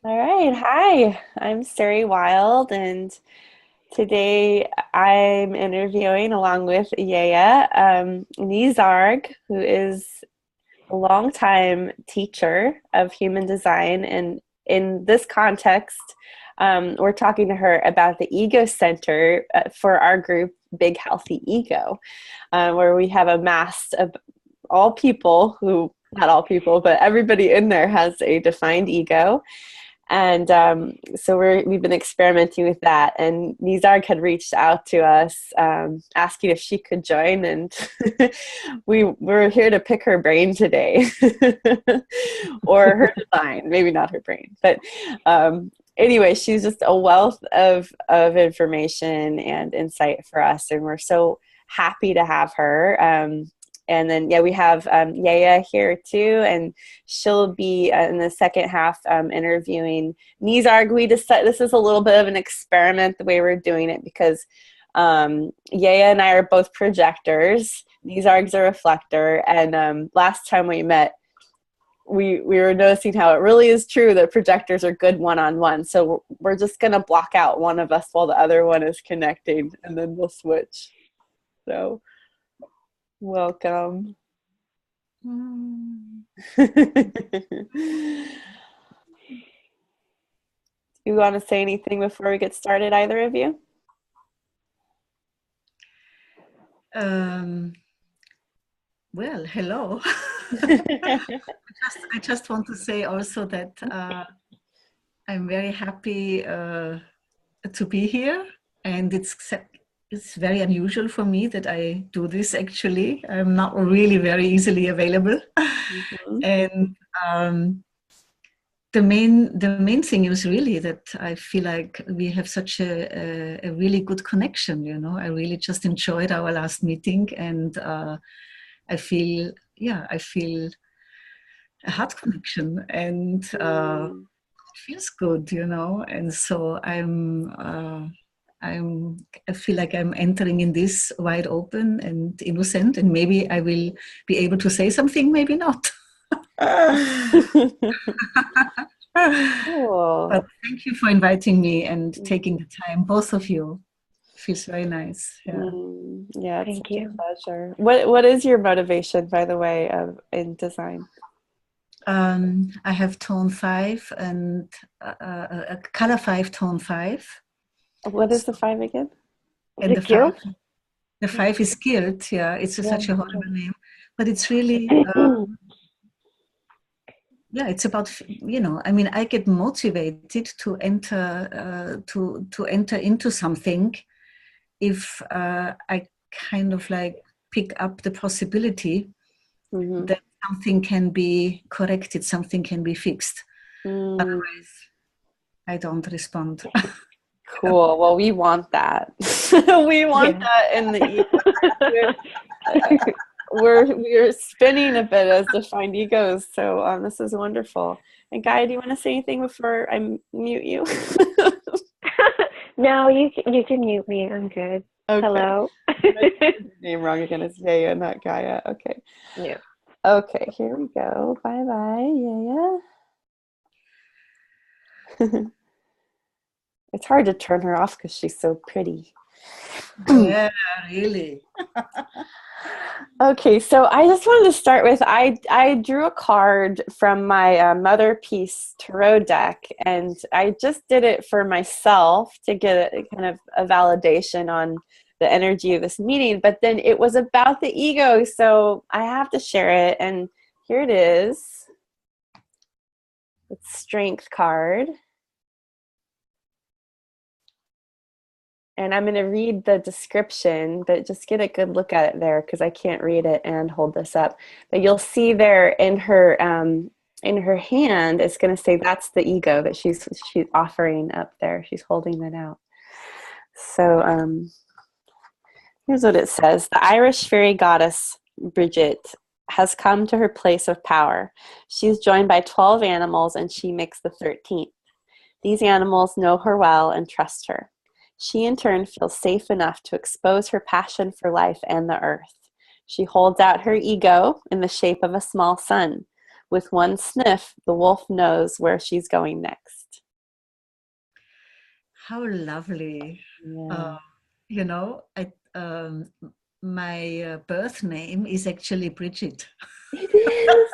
All right. Hi, I'm Sari Wild, and today I'm interviewing along with Yaya Nisarg, who is a longtime teacher of human design. And in this context, we're talking to her about the ego center for our group, Big Healthy Ego, where we have amassed all people who, not all people, but everybody in there has a defined ego. And so we've been experimenting with that. And Nizarg had reached out to us, asking if she could join, and we're here to pick her brain today, or her design, maybe not her brain, but anyway, she's just a wealth of information and insight for us, and we're so happy to have her. And then, yeah, we have Yaya here too, and she'll be in the second half interviewing Nisarg. We decided this is a little bit of an experiment the way we're doing it because Yaya and I are both projectors. Nisarg's a reflector, and last time we met, we were noticing how it really is true that projectors are good one-on-one. So we're just going to block out one of us while the other one is connecting, and then we'll switch. So welcome. You want to say anything before we get started, either of you? Well, hello. I just want to say also that I'm very happy to be here, and it's very unusual for me that I do this. Actually, I'm not really very easily available, and the main thing is really that I feel like we have such a really good connection. You know, I really just enjoyed our last meeting, and I feel a heart connection, and it feels good, you know. And so I feel like I'm entering in this wide open and innocent, and maybe I will be able to say something, maybe not. Cool. But thank you for inviting me and taking the time, both of you. It feels very nice. Yeah. Yeah, it's Thank such a you. pleasure. What is your motivation, by the way, in design? I have tone 5 and a color 5, tone 5. What is the 5 again? And The guilt? the 5 is guilt. Yeah, it's such a horrible name, but it's really, yeah, it's about, you know, I mean, I get motivated to enter, to enter into something if I kind of like pick up the possibility that something can be corrected, something can be fixed. Otherwise, I don't respond. Cool. Well, we want that. We want that in the ego. We're spinning a bit as defined egos, so this is wonderful. And Gaia, do you want to say anything before I mute you? No, you can mute me. I'm good. Okay. Hello. Name wrong again. It's Yaya, not Gaia. Okay. Yeah. Okay, here we go. Bye bye, Yaya. It's hard to turn her off because she's so pretty. Yeah, really. Okay, so I just wanted to start with I drew a card from my Mother Peace Tarot deck, and I just did it for myself to get a kind of a validation on the energy of this meeting, but then it was about the ego, so I have to share it, and here it is. It's Strength card. And I'm going to read the description, but just get a good look at it there because I can't read it and hold this up. But you'll see there in her hand, it's going to say that's the ego that she's offering up there. She's holding it out. So here's what it says. The Irish fairy goddess Bridget has come to her place of power. She's joined by 12 animals, and she makes the 13th. These animals know her well and trust her. She, in turn, feels safe enough to expose her passion for life and the earth. She holds out her ego in the shape of a small sun. With one sniff, the wolf knows where she's going next. How lovely. Yeah. You know, my birth name is actually Bridget. It is.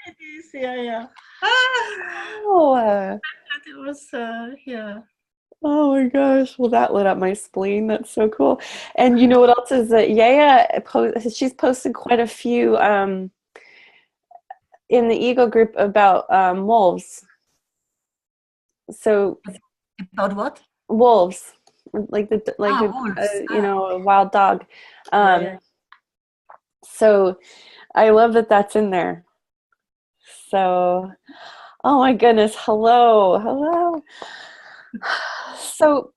It is, yeah. Oh, It was, yeah. oh my gosh. Well, that lit up my spleen. That's so cool. And you know what else is that she's posted quite a few in the ego group about wolves. So About what? wolves, like Wolves. a wild dog. Yeah. So I love that that's in there. So, oh my goodness, hello. So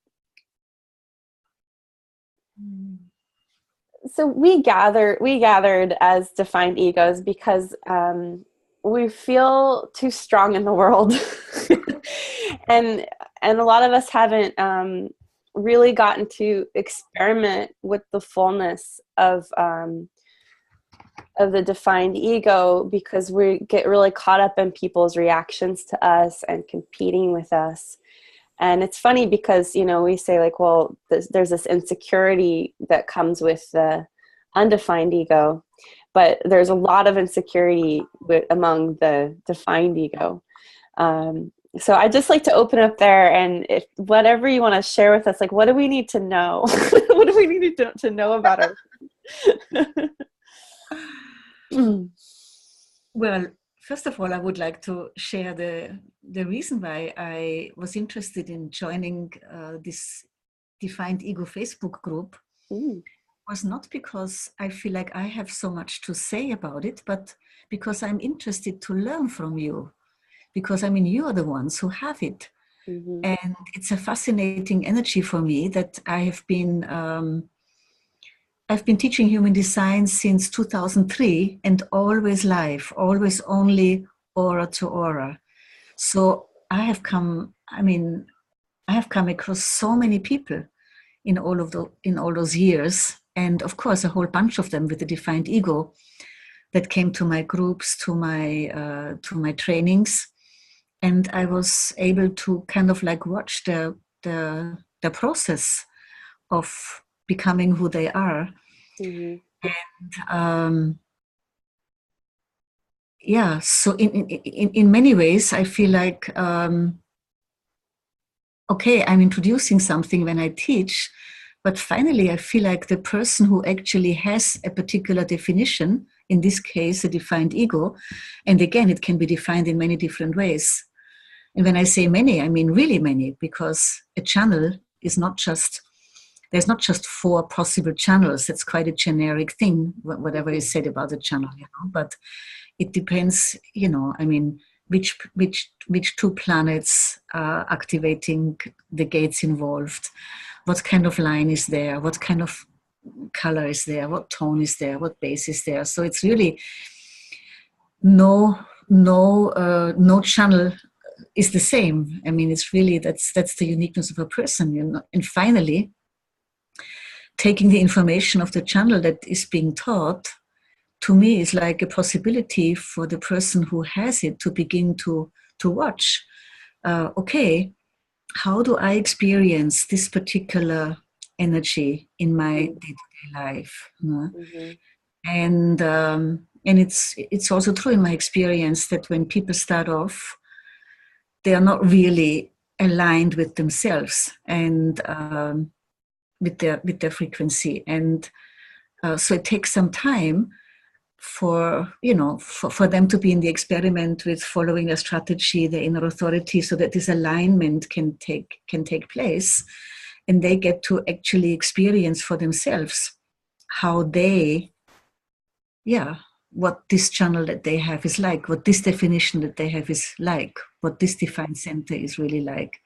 we gathered as defined egos because we feel too strong in the world, and a lot of us haven't really gotten to experiment with the fullness of the defined ego, because we get really caught up in people's reactions to us and competing with us. And it's funny because, we say like, well, there's this insecurity that comes with the undefined ego, but there's a lot of insecurity among the defined ego. So I just like to open up there, and if whatever you want to share with us, like, what do we need to know? What do we need to know about our Well, first of all, I would like to share the reason why I was interested in joining this Defined Ego Facebook group was not because I feel like I have so much to say about it, but because I'm interested to learn from you. Because you are the ones who have it. Mm-hmm. And it's a fascinating energy for me that I've been teaching human design since 2003, and always live, always only aura to aura. So I have come across so many people in all those years, and of course a whole bunch of them with the defined ego that came to my groups, to my trainings, and I was able to kind of like watch the process of becoming who they are. Mm-hmm. And so in many ways I feel like okay, I'm introducing something when I teach, but finally I feel like the person who actually has a particular definition, in this case a defined ego, and again it can be defined in many different ways. And when I say many, I mean really many, because a channel is there's not just 4 possible channels. That's quite a generic thing, whatever is said about a channel, but it depends, which 2 planets are activating the gates involved, what kind of line is there, what kind of color is there, what tone is there, what base is there. So it's really no channel is the same. It's really, that's the uniqueness of a person, And finally, taking the information of the channel that is being taught, to me, is like a possibility for the person who has it to begin to watch. Okay, how do I experience this particular energy in my day-to-day life? Mm-hmm. And it's also true in my experience that when people start off, they are not really aligned with themselves and with their frequency, and so it takes some time for them to be in the experiment with following a strategy, their inner authority, so that this alignment can take place, and they get to actually experience for themselves how what this channel that they have is like, what this definition that they have is like, what this defined center is really like.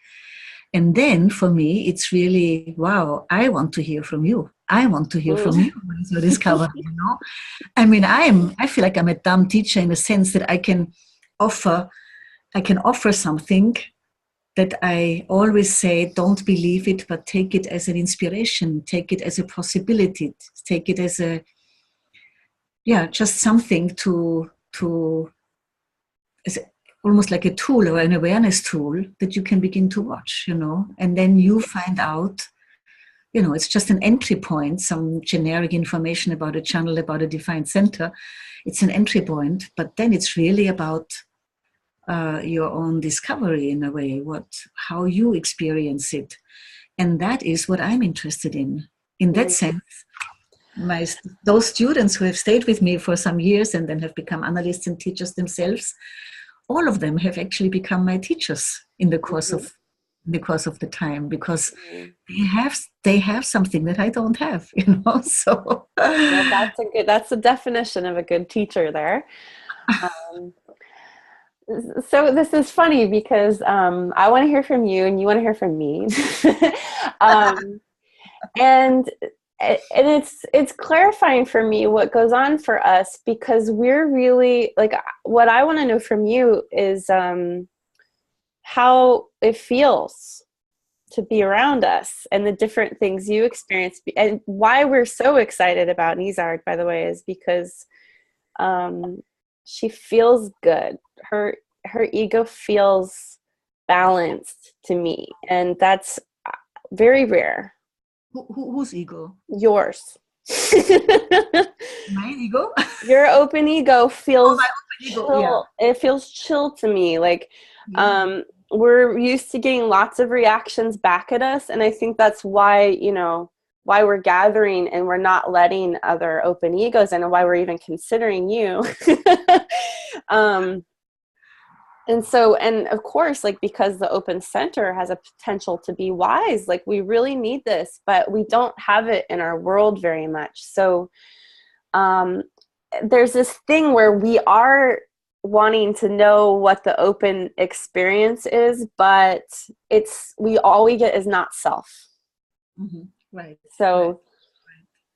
And then for me, it's really, wow, I want to hear from you. I want to hear from you once you discover, I feel like I'm a dumb teacher in the sense that I can offer something that I always say, don't believe it, but take it as an inspiration, take it as a possibility, take it as just something to as almost like a tool or an awareness tool that you can begin to watch, and then you find out, it's just an entry point, some generic information about a channel, about a defined center. It's an entry point, but then it's really about your own discovery in a way, how you experience it. And that is what I'm interested in. In that sense, those students who have stayed with me for some years and then have become analysts and teachers themselves, all of them have actually become my teachers in the course of the time, because they have something that I don't have, So well, that's the definition of a good teacher there. So this is funny because I want to hear from you and you want to hear from me. And it's clarifying for me what goes on for us, because we're really like, what I want to know from you is how it feels to be around us and the different things you experience. And why we're so excited about Nisarg, by the way, is because she feels good. Her ego feels balanced to me, and that's very rare. Whose ego? Yours. My ego? Your open ego feels my open ego, chill. Yeah. It feels chill to me. Like, we're used to getting lots of reactions back at us, and I think that's why, why we're gathering and we're not letting other open egos in, and why we're even considering you. And of course, like, because the open center has a potential to be wise, like, we really need this, but we don't have it in our world very much. So there's this thing where we are wanting to know what the open experience is, but all we get is not self. Mm-hmm. Right. So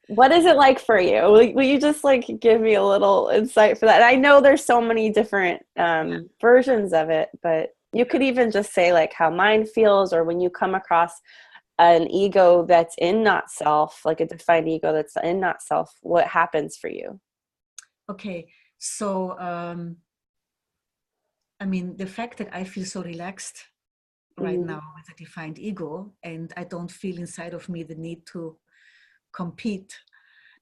what is it like for you? Will you just like give me a little insight for that? And I know there's so many different versions of it, but you could even just say like how mine feels, or when you come across an ego that's in not self, like a defined ego that's in not self, what happens for you? Okay. So, the fact that I feel so relaxed right now with a defined ego, and I don't feel inside of me the need to compete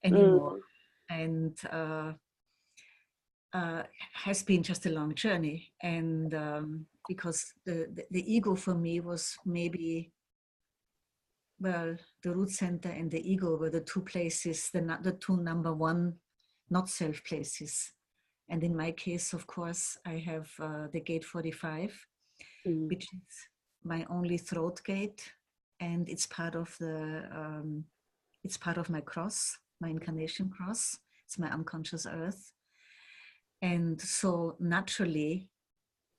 anymore, and has been just a long journey. And because the ego for me was maybe, the root center and the ego were the two places, the two number one not self places. And in my case, of course, I have the gate 45, which is my only throat gate, and it's part of it's part of my cross, my incarnation cross. It's my unconscious earth. And so naturally,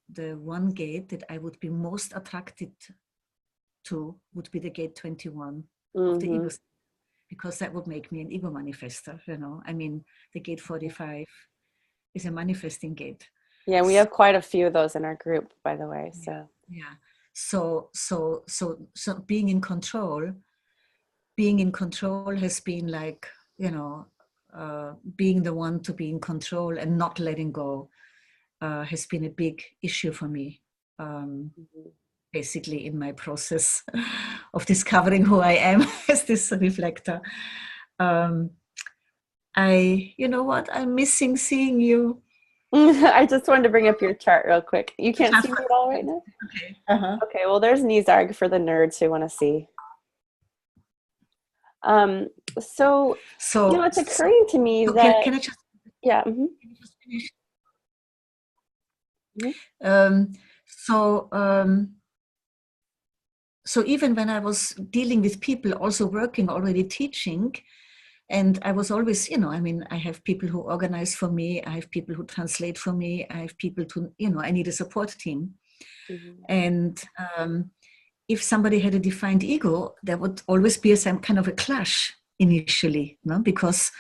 the one gate that I would be most attracted to would be the gate 21 of the ego, because that would make me an ego manifester. The gate 45 is a manifesting gate. Yeah, we have quite a few of those in our group, by the way. So yeah. So being in control has been like, being the one to be in control and not letting go has been a big issue for me, basically in my process of discovering who I am as this reflector. I'm missing seeing you. I just wanted to bring up your chart real quick. You can't see me at all right now? Okay. Okay, well, there's Nisarg for the nerds who want to see. So it's occurring to me that... Can I just... Yeah. Can you just finish? So even when I was dealing with people, also working, already teaching, and I was always, I have people who organize for me, I have people who translate for me, I have people I need a support team. And if somebody had a defined ego, there would always be some kind of a clash initially, because,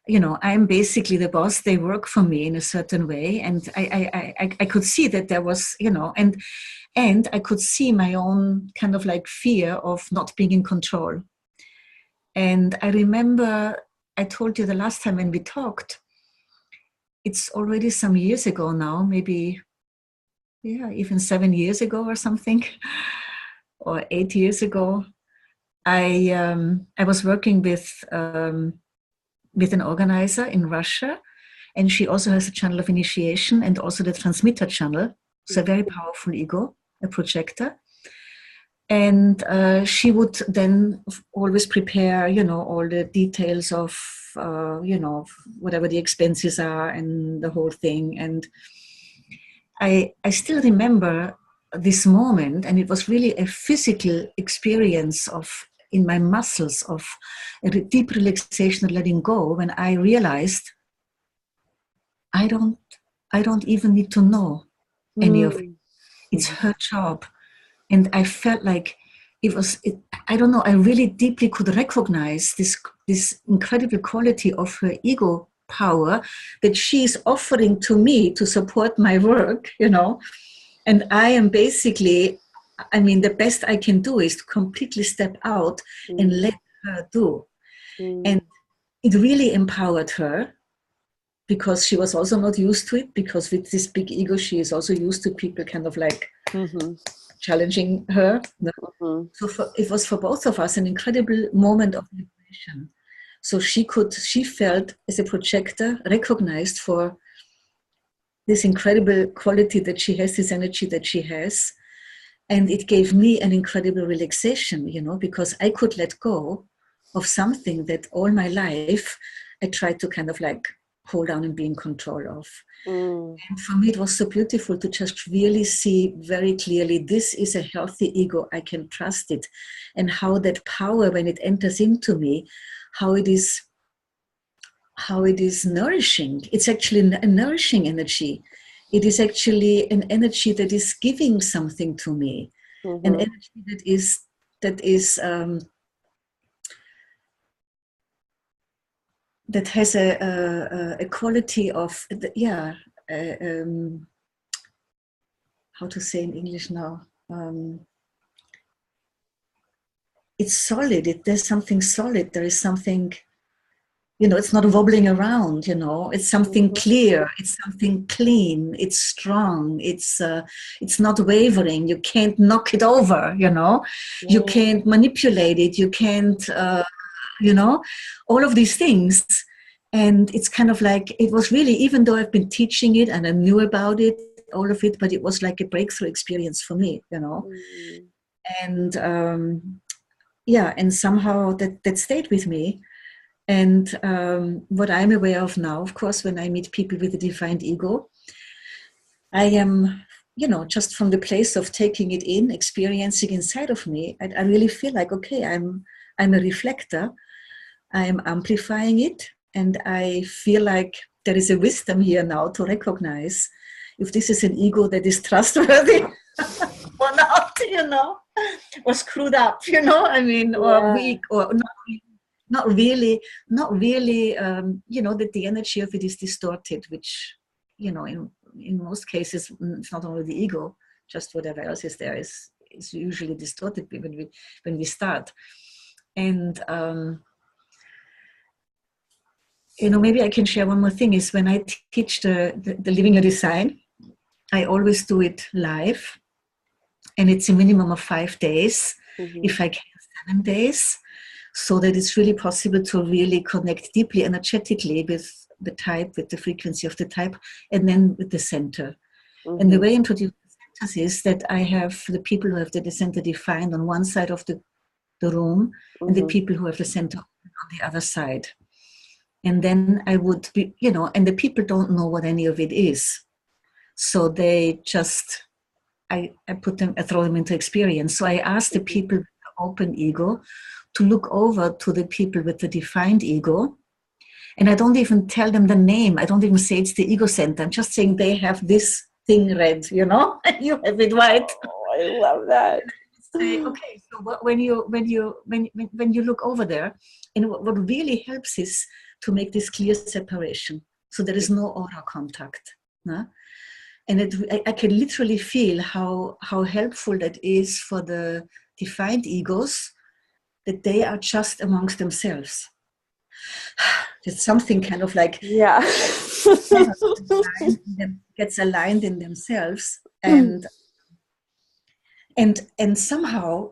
I'm basically the boss, they work for me in a certain way. And I could see that there was, and I could see my own kind of like fear of not being in control. And I remember I told you the last time when we talked, it's already some years ago now, maybe even 7 years ago or something, or 8 years ago, I was working with an organizer in Russia, and she also has a channel of initiation and also the transmitter channel. So a very powerful ego, a projector. And she would then always prepare, all the details of, whatever the expenses are and the whole thing. And I still remember this moment, and it was really a physical experience in my muscles of a deep relaxation and letting go, when I realized I don't even need to know any of it. It's her job. And I felt like I don't know, I really deeply could recognize this incredible quality of her ego power that she's offering to me to support my work, And I am basically, the best I can do is to completely step out and let her do. And it really empowered her, because she was also not used to it, because with this big ego, she is also used to people kind of like challenging her. So it was for both of us an incredible moment of liberation. So she felt as a projector recognized for this incredible quality that she has, this energy that she has. And it gave me an incredible relaxation, because I could let go of something that all my life I tried to kind of like hold down and be in control of. And for me, it was so beautiful to just really see very clearly, this is a healthy ego, I can trust it. And how that power, when it enters into me, how it is nourishing. It's actually a nourishing energy. It is actually an energy that is giving something to me. An energy that has a quality of, how to say in English now? It's solid. There's something solid. There is something, it's not wobbling around, it's something clear. It's something clean. It's strong. It's not wavering. You can't knock it over, You can't manipulate it. You can't, all of these things. And it's kind of like, it was really, even though I've been teaching it and I knew about it, all of it, but it was like a breakthrough experience for me, And and somehow that stayed with me. And what I'm aware of now, of course, when I meet people with a defined ego, I am, just from the place of taking it in, experiencing inside of me, I really feel like, okay, I'm a reflector. I'm amplifying it. And I feel like there is a wisdom here now to recognize if this is an ego that is trustworthy or not, or screwed up, or weak, or not really, that the energy of it is distorted, which, in most cases, it's not only the ego, just whatever else is there is usually distorted when we start. And, maybe I can share one more thing is when I teach the Living Your Design, I always do it live, and it's a minimum of 5 days, if I can 7 days, so that it's really possible to really connect deeply energetically with the type, with the frequency of the type, and then with the center. And the way I introduce the centers is that I have the people who have the center defined on one side of the room, and the people who have the center on the other side. And then I would be, and the people don't know what any of it is. So they just, I throw them into experience. So I ask the people with the open ego to look over to the people with the defined ego. And I don't even tell them the name. I don't even say it's the ego center. I'm just saying they have this thing red, and you have it white. Oh, I love that. Say, okay, so when you look over there, and what really helps is to make this clear separation, so there is no aura contact. No? And I can literally feel how helpful that is for the defined egos, that they are just amongst themselves. It's something kind of like, gets aligned in themselves, and somehow,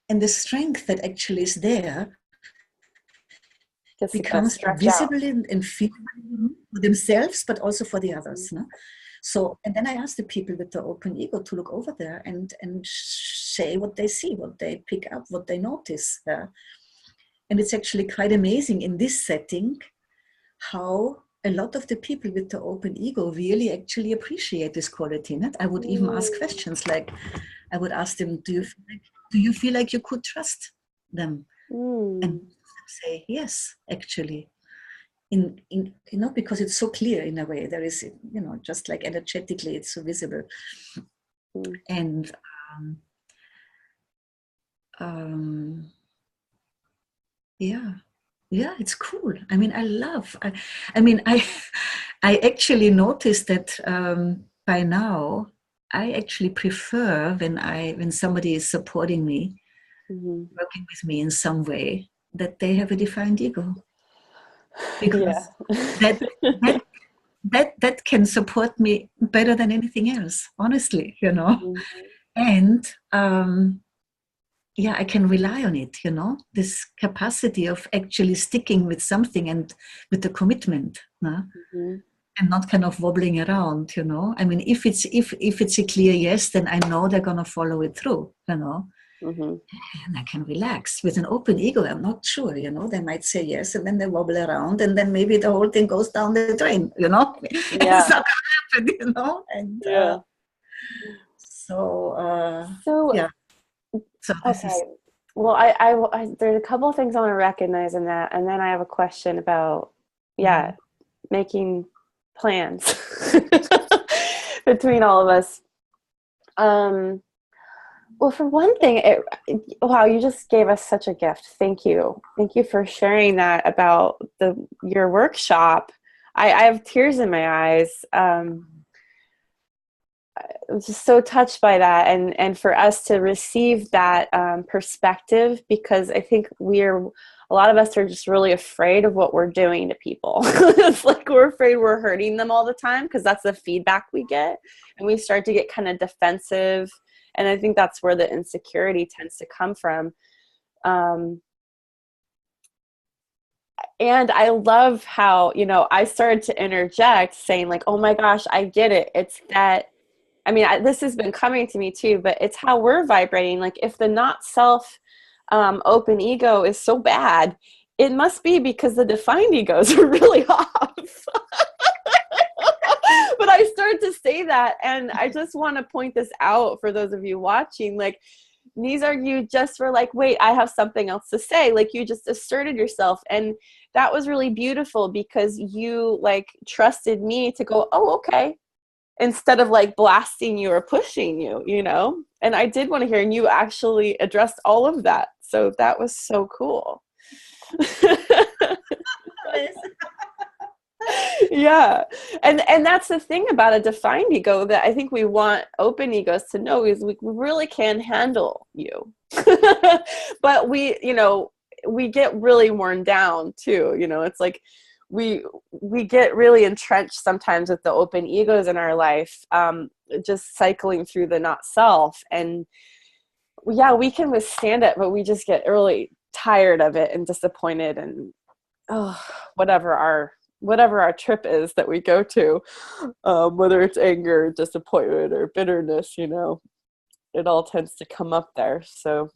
and the strength that actually is there Just to becomes stretch out. visible and feasible for themselves, but also for the others. No? So, and then I ask the people with the open ego to look over there and say what they see, what they pick up, what they notice. And it's actually quite amazing in this setting how a lot of the people with the open ego really actually appreciate this quality. Not? I would even ask questions like, I would ask them, do you feel like you could trust them? And say yes, actually. In because it's so clear in a way. There is, just like energetically, it's so visible. And yeah, it's cool. I mean, I actually noticed that by now, I actually prefer when somebody is supporting me, working with me in some way, that they have a defined ego. Because that can support me better than anything else, honestly, And I can rely on it, this capacity of actually sticking with something and with the commitment, and not kind of wobbling around, I mean, if it's a clear yes, then I know they're going to follow it through, and I can relax. With an open ego, I'm not sure, they might say yes, and then they wobble around, and then maybe the whole thing goes down the drain, It's not going to happen, And So okay. Well, I there's a couple of things I want to recognize in that, and then I have a question about making plans between all of us. Well, for one thing, wow, you just gave us such a gift. Thank you for sharing that about your workshop. I have tears in my eyes. I'm just so touched by that, and for us to receive that perspective, because I think a lot of us are just really afraid of what we're doing to people. It's like we're afraid we're hurting them all the time because that's the feedback we get, and we start to get kind of defensive, and I think that's where the insecurity tends to come from. And I love how, I started to interject saying like, oh my gosh, I get it. It's that, I mean, this has been coming to me too, but it's how we're vibrating. Like if the not self open ego is so bad, it must be because the defined egos are really off. But I started to say that, and I just want to point this out for those of you watching. Like, Nisarg, you just were like, wait, I have something else to say. Like, you just asserted yourself, and that was really beautiful because you like trusted me to go, oh, okay, instead of like blasting you or pushing you, and I did want to hear, and you actually addressed all of that, so that was so cool. Yeah, and that's the thing about a defined ego that I think we want open egos to know is we really can handle you. But we get really worn down too. It's like we get really entrenched sometimes with the open egos in our life, just cycling through the not self, and we can withstand it, but we just get really tired of it and disappointed, and whatever our trip is that we go to, whether it's anger, disappointment, or bitterness, it all tends to come up there. So,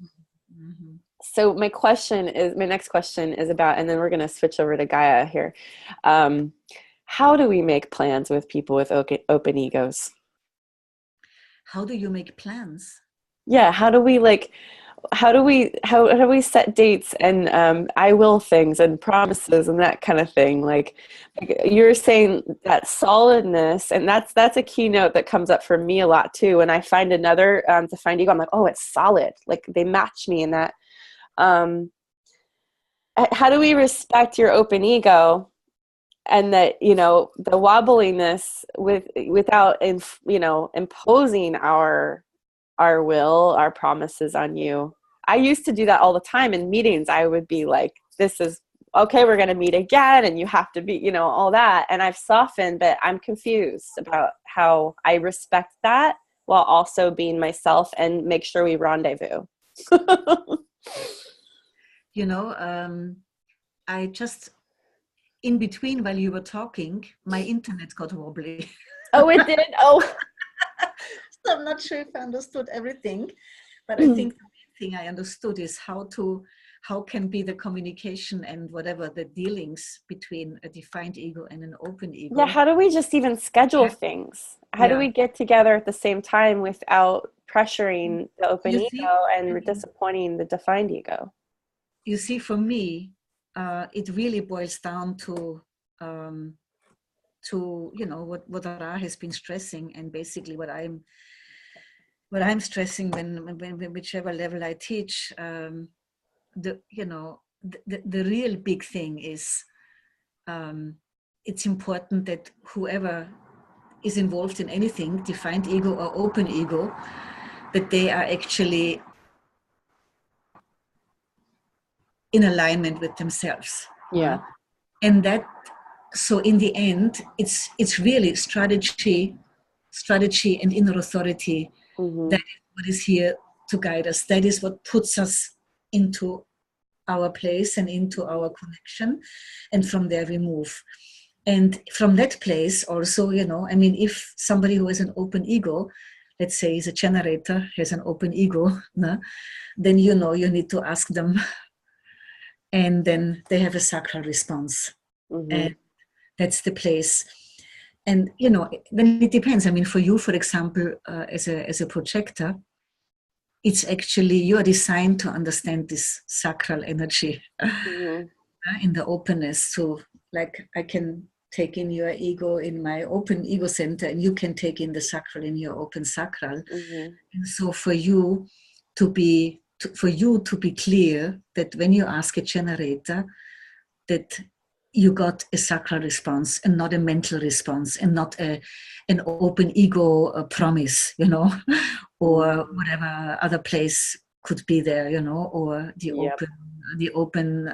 so my next question is about, and then we're going to switch over to Gaia here. How do we make plans with people with open egos? How do you make plans? Yeah. How do we set dates and I will things and promises and that kind of thing? Like you're saying, that solidness, and that's a keynote that comes up for me a lot too. When I find another defined ego, I'm like, oh, it's solid. Like they match me in that. How do we respect your open ego, and that the wobbliness without imposing our will, our promises on you? I used to do that all the time in meetings. I would be like, this is okay, we're going to meet again and you have to be, all that. And I've softened, but I'm confused about how I respect that while also being myself and make sure we rendezvous. I just, in between while you were talking, my internet got wobbly. Oh, it did? Oh. So I'm not sure if I understood everything, but I think the main thing I understood is how can be the communication and whatever the dealings between a defined ego and an open ego. Yeah, how do we just even schedule things? How do we get together at the same time without pressuring the open ego and disappointing the defined ego? You see, for me, it really boils down to what Ra has been stressing, and basically what I'm stressing when whichever level I teach. The real big thing is it's important that whoever is involved in anything, defined ego or open ego, that they are actually in alignment with themselves. Yeah. And that, so in the end, it's really strategy and inner authority. That is what is here to guide us. That is what puts us into our place and into our connection, and from there we move. And from that place also, if somebody who has an open ego, let's say is a generator, has an open ego, then you need to ask them, and then they have a sacral response. And that's the place. And then it depends. For you, for example, as a projector, it's actually, you are designed to understand this sacral energy in the openness. So like I can take in your ego in my open ego center, and you can take in the sacral in your open sacral. And so for you to be clear that when you ask a generator, that you got a sacral response and not a mental response, and not an open ego promise, or whatever other place could be there, or the open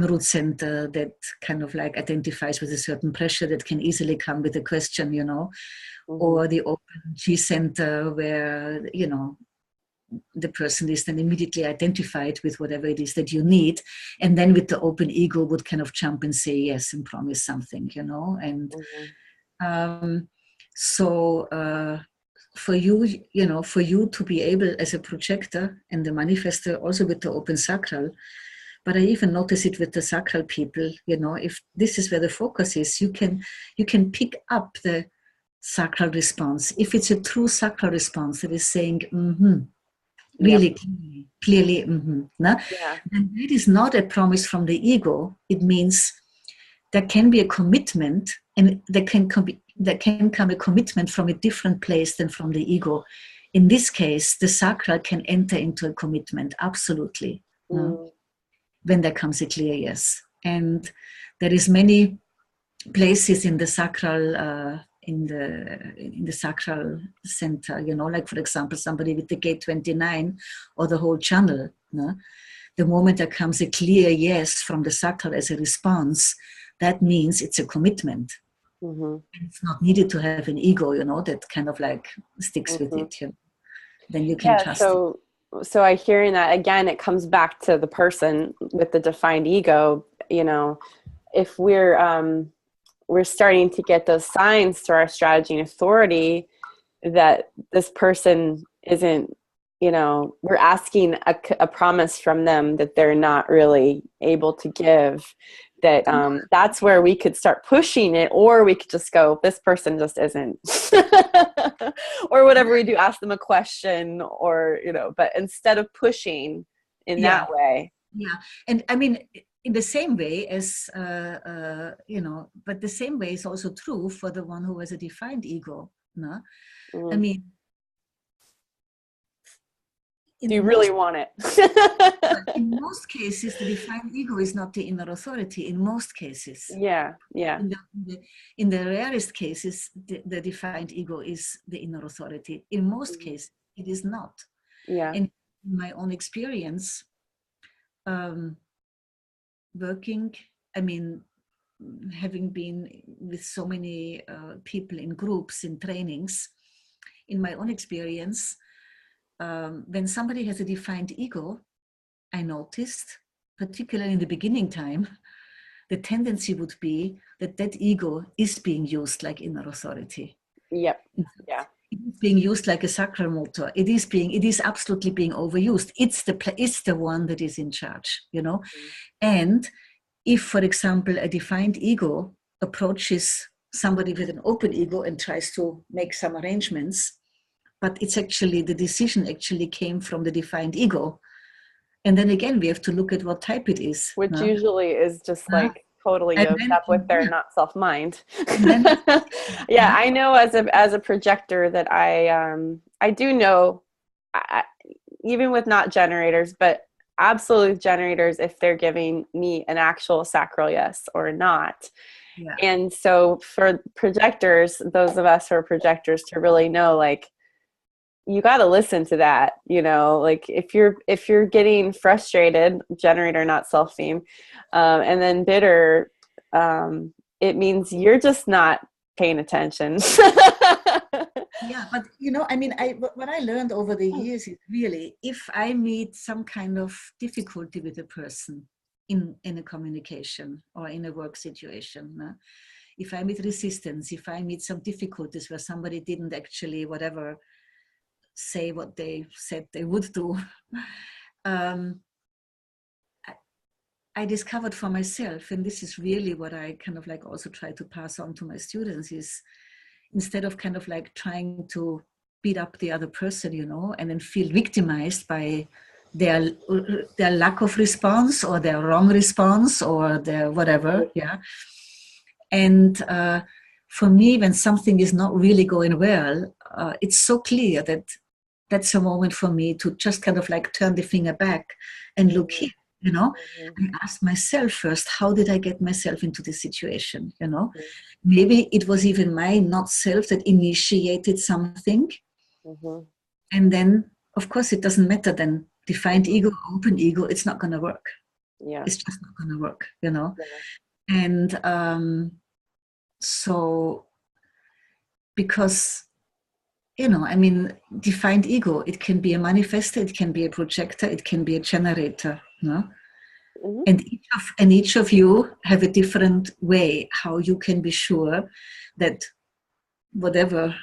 root center that kind of like identifies with a certain pressure that can easily come with a question, or the open G center where, the person is then immediately identified with whatever it is that you need. And then with the open ego would kind of jump and say yes and promise something, and for you to be able as a projector and the manifester also with the open sacral, but I even notice it with the sacral people, if this is where the focus is, you can pick up the sacral response. If it's a true sacral response that is saying, really clearly, and that is not a promise from the ego. It means there can be a commitment, and there can come a commitment from a different place than from the ego. In this case, the sacral can enter into a commitment, absolutely, when there comes a clear yes. And there is many places in the sacral, in the sacral center, like for example, somebody with the gate 29 or the whole channel. The moment there comes a clear yes from the sacral as a response, that means it's a commitment. And it's not needed to have an ego, that kind of like sticks with it. Then you can trust it. So I hearing that again, it comes back to the person with the defined ego. If we're starting to get those signs through our strategy and authority that this person isn't, we're asking a promise from them that they're not really able to give, that that's where we could start pushing it, or we could just go, this person just isn't, or whatever we do, ask them a question, or, but instead of pushing in that way. Yeah. And in the same way as, but the same way is also true for the one who has a defined ego. No? Do you really want it? In most cases, the defined ego is not the inner authority. In most cases. Yeah. In the rarest cases, the defined ego is the inner authority. In most cases, it is not. Yeah. And in my own experience, working, I mean, having been with so many people in groups, in trainings, in my own experience, when somebody has a defined ego, I noticed, particularly in the beginning time, the tendency would be that that ego is being used like inner authority. Yep. Yeah. It is being used like a sacral motor. It is absolutely being overused. It's the one that is in charge, you know. And if, for example, a defined ego approaches somebody with an open ego and tries to make some arrangements, but it's actually, the decision actually came from the defined ego. And then again, we have to look at what type it is. Which usually is just like totally yoked up with their not self mind. Yeah, I know as a projector that I do know, even with not generators, but absolute generators, if they're giving me an actual sacral yes or not. Yeah. And so for projectors, those of us who are projectors, to really know, like, you got to listen to that, you know, like if you're getting frustrated, generator, not self theme, and then bitter, it means you're just not paying attention. Yeah, but you know, I mean, what I learned over the years is really, if I meet some kind of difficulty with a person in a communication or in a work situation, if I meet resistance, if I meet some difficulties where somebody didn't actually, whatever, say what they said they would do, I discovered for myself, and this is really what I kind of like also try to pass on to my students, is instead of kind of like trying to beat up the other person, you know, and then feel victimized by their lack of response or their wrong response or their whatever, yeah. And for me, when something is not really going well, it's so clear that that's a moment for me to just kind of like turn the finger back and look here, you know. I ask myself first, how did I get myself into this situation, you know? Maybe it was even my not self that initiated something. And then, of course, it doesn't matter then. Defined ego, open ego, it's not going to work. Yeah. It's just not going to work, you know? Yeah. And so, because, you know, I mean, defined ego, it can be a manifestor, it can be a projector, it can be a generator, you know? And each of you have a different way how you can be sure that whatever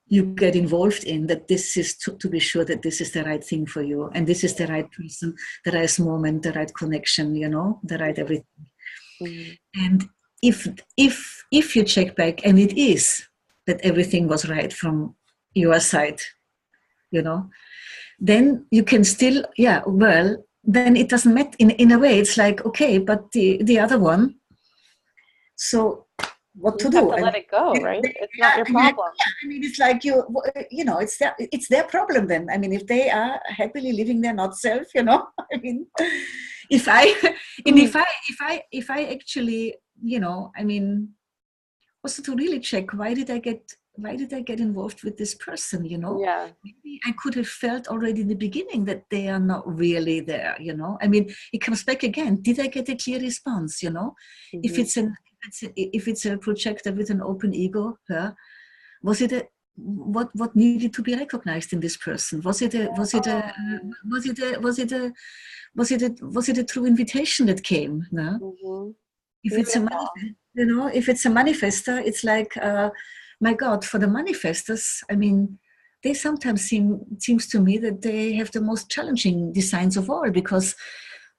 you get involved in, that this is to be sure that this is the right thing for you, and this is the right person, the right moment, the right connection, you know, the right everything. And if you check back and it is that everything was right from your side, you know, then you can still, then it doesn't matter. In a way, it's like, okay, but the other one, so what to do? You have to let it go, right? It's not your problem. I mean, it's like you know, it's their problem then. I mean, if they are happily living their not self, you know, I mean, if I actually, you know, I mean, also to really check, why did I get involved with this person, you know? Yeah. Maybe I could have felt already in the beginning that they are not really there, you know? I mean, it comes back again. Did I get a clear response, you know? If it's a projector with an open ego, was it what needed to be recognized in this person? Was it a true invitation that came? No? If it's a manifestor, it's like, my God, for the manifestors, I mean, they sometimes seems to me that they have the most challenging designs of all, because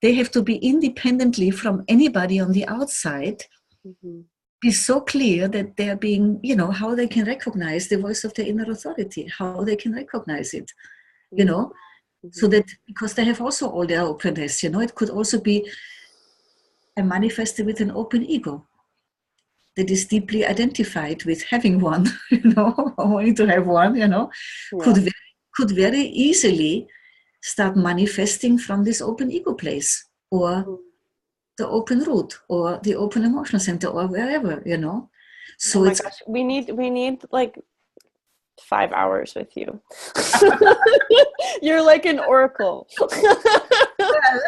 they have to be independently from anybody on the outside, be so clear that they're being, you know, how they can recognize the voice of their inner authority, how they can recognize it, you know, so that, because they have also all their openness, you know, it could also be a manifestor with an open ego that is deeply identified with having one, you know, or wanting to have one, you know, could very easily start manifesting from this open ego place, or the open root, or the open emotional center, or wherever, you know. So gosh, we need like 5 hours with you. You're like an oracle. well.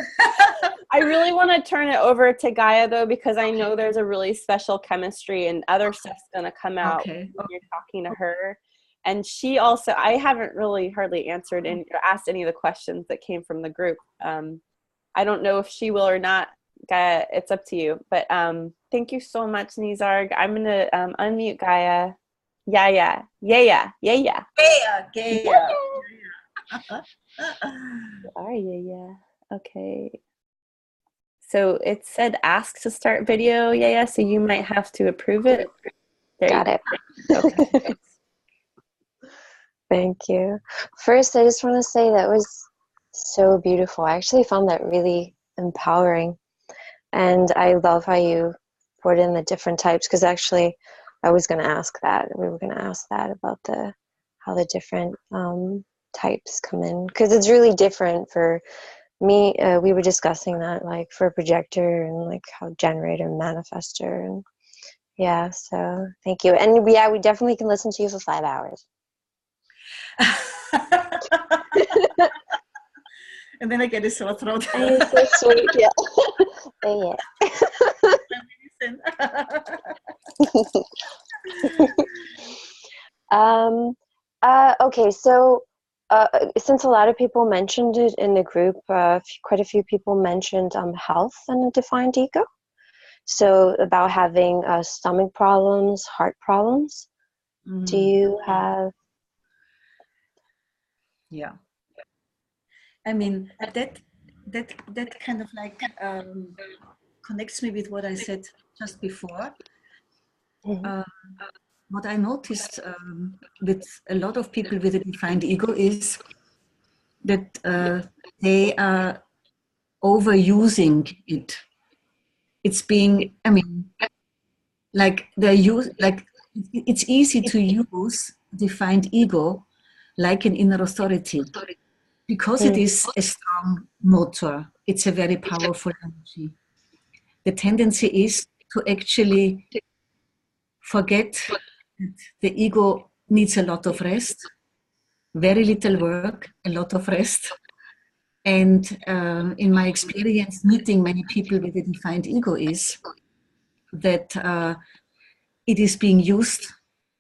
I really want to turn it over to Gaia, though, because I know there's a really special chemistry and other stuff's going to come out Okay. when you're talking to her. And she also, I haven't really hardly answered and asked any of the questions that came from the group. I don't know if she will or not. Gaia, it's up to you. But thank you so much, Nisarg. I'm going to unmute Gaia. Yeah. Yeah. Okay. So it said ask to start video, so you might have to approve it. Got it. Okay. Thank you. First, I just want to say that was so beautiful. I actually found that really empowering. And I love how you put in the different types, because actually I was going to ask that. We were going to ask that about how the different types come in, because it's really different for me. We were discussing that, like for projector and like how generator, manifester, and yeah. So thank you. And we definitely can listen to you for 5 hours. And then I get a sore throat. You're so sweet. Yeah. Okay, so since a lot of people mentioned it in the group, quite a few people mentioned health and a defined ego. So about having stomach problems, heart problems. Do you have? Yeah. I mean, that kind of like connects me with what I said just before. Mm-hmm. What I noticed with a lot of people with a defined ego is that they are overusing it. It's being, I mean, like it's easy to use defined ego like an inner authority, because it is a strong motor. It's a very powerful energy. The tendency is to actually forget that the ego needs a lot of rest, very little work, a lot of rest. And in my experience, meeting many people with a defined ego is that it is being used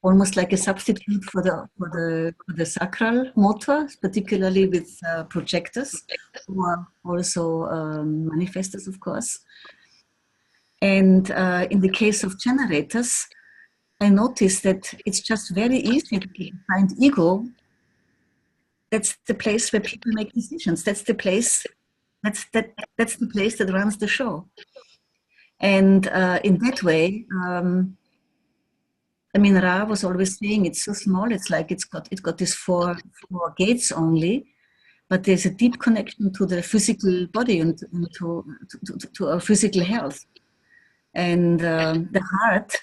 almost like a substitute for the sacral motor, particularly with projectors, who are also manifestors, of course. And in the case of generators, I noticed that it's just very easy to find ego. That's the place where people make decisions. That's the place. That's the place that runs the show. And in that way, I mean, Ra was always saying it's so small. It's like it's got these four gates only, but there's a deep connection to the physical body and to our physical health. And the heart,